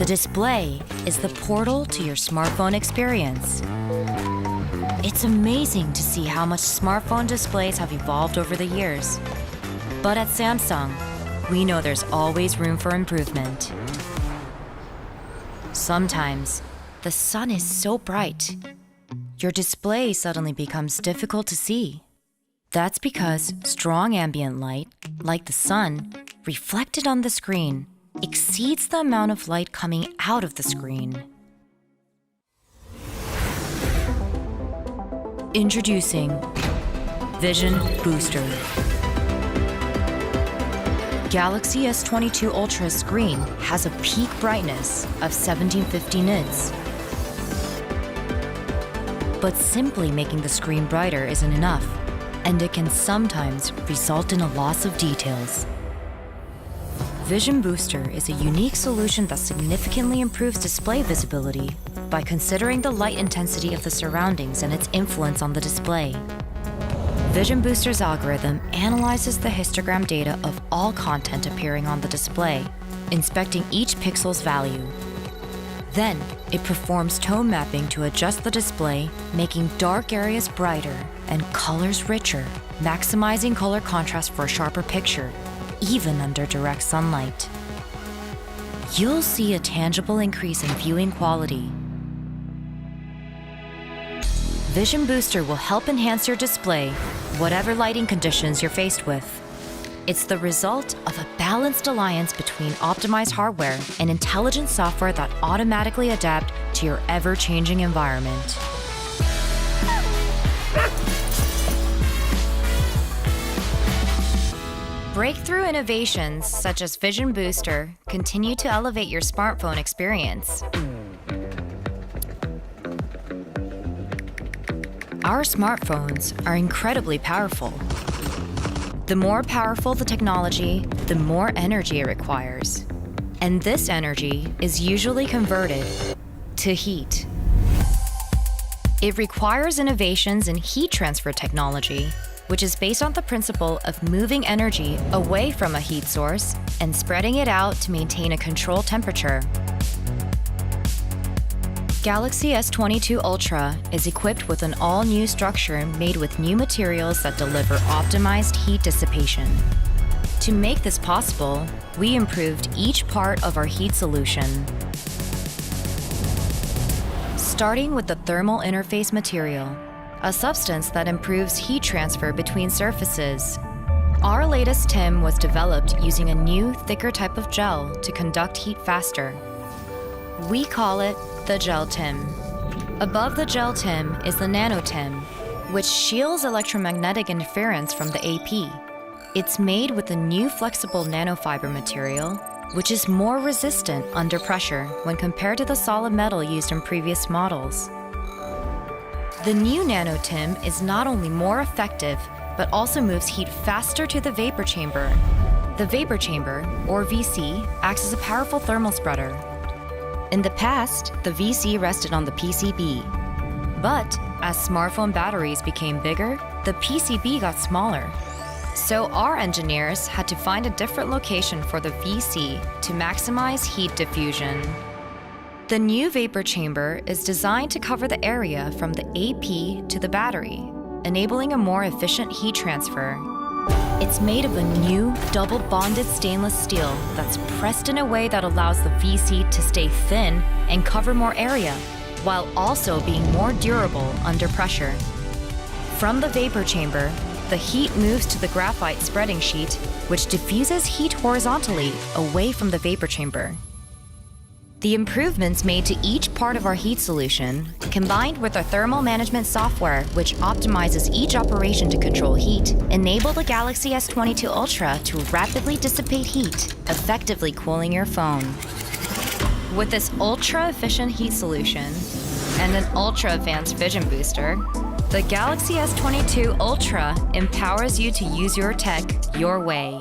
The display is the portal to your smartphone experience. It's amazing to see how much smartphone displays have evolved over the years. But at Samsung, we know there's always room for improvement. Sometimes, the sun is so bright, your display suddenly becomes difficult to see. That's because strong ambient light, like the sun, reflected on the screen, exceeds the amount of light coming out of the screen. Introducing Vision Booster. Galaxy S22 Ultra's screen has a peak brightness of 1750 nits. But simply making the screen brighter isn't enough, and it can sometimes result in a loss of details. Vision Booster is a unique solution that significantly improves display visibility by considering the light intensity of the surroundings and its influence on the display. Vision Booster's algorithm analyzes the histogram data of all content appearing on the display, inspecting each pixel's value. Then, it performs tone mapping to adjust the display, making dark areas brighter and colors richer, maximizing color contrast for a sharper picture, even under direct sunlight. You'll see a tangible increase in viewing quality. Vision Booster will help enhance your display, whatever lighting conditions you're faced with. It's the result of a balanced alliance between optimized hardware and intelligent software that automatically adapt to your ever-changing environment. Breakthrough innovations such as Vision Booster continue to elevate your smartphone experience. Our smartphones are incredibly powerful. The more powerful the technology, the more energy it requires. And this energy is usually converted to heat. It requires innovations in heat transfer technology, which is based on the principle of moving energy away from a heat source and spreading it out to maintain a controlled temperature. Galaxy S22 Ultra is equipped with an all-new structure made with new materials that deliver optimized heat dissipation. To make this possible, we improved each part of our heat solution. Starting with the thermal interface material, a substance that improves heat transfer between surfaces. Our latest TIM was developed using a new, thicker type of gel to conduct heat faster. We call it the Gel TIM. Above the Gel TIM is the Nano TIM, which shields electromagnetic interference from the AP. It's made with a new flexible nanofiber material, which is more resistant under pressure when compared to the solid metal used in previous models. The new Nano TIM is not only more effective, but also moves heat faster to the vapor chamber. The vapor chamber, or VC, acts as a powerful thermal spreader. In the past, the VC rested on the PCB. But as smartphone batteries became bigger, the PCB got smaller. So our engineers had to find a different location for the VC to maximize heat diffusion. The new vapor chamber is designed to cover the area from the AP to the battery, enabling a more efficient heat transfer. It's made of a new double-bonded stainless steel that's pressed in a way that allows the VC to stay thin and cover more area, while also being more durable under pressure. From the vapor chamber, the heat moves to the graphite spreading sheet, which diffuses heat horizontally away from the vapor chamber. The improvements made to each part of our heat solution, combined with our thermal management software, which optimizes each operation to control heat, enable the Galaxy S22 Ultra to rapidly dissipate heat, effectively cooling your phone. With this ultra-efficient heat solution and an ultra-advanced Vision Booster, the Galaxy S22 Ultra empowers you to use your tech your way.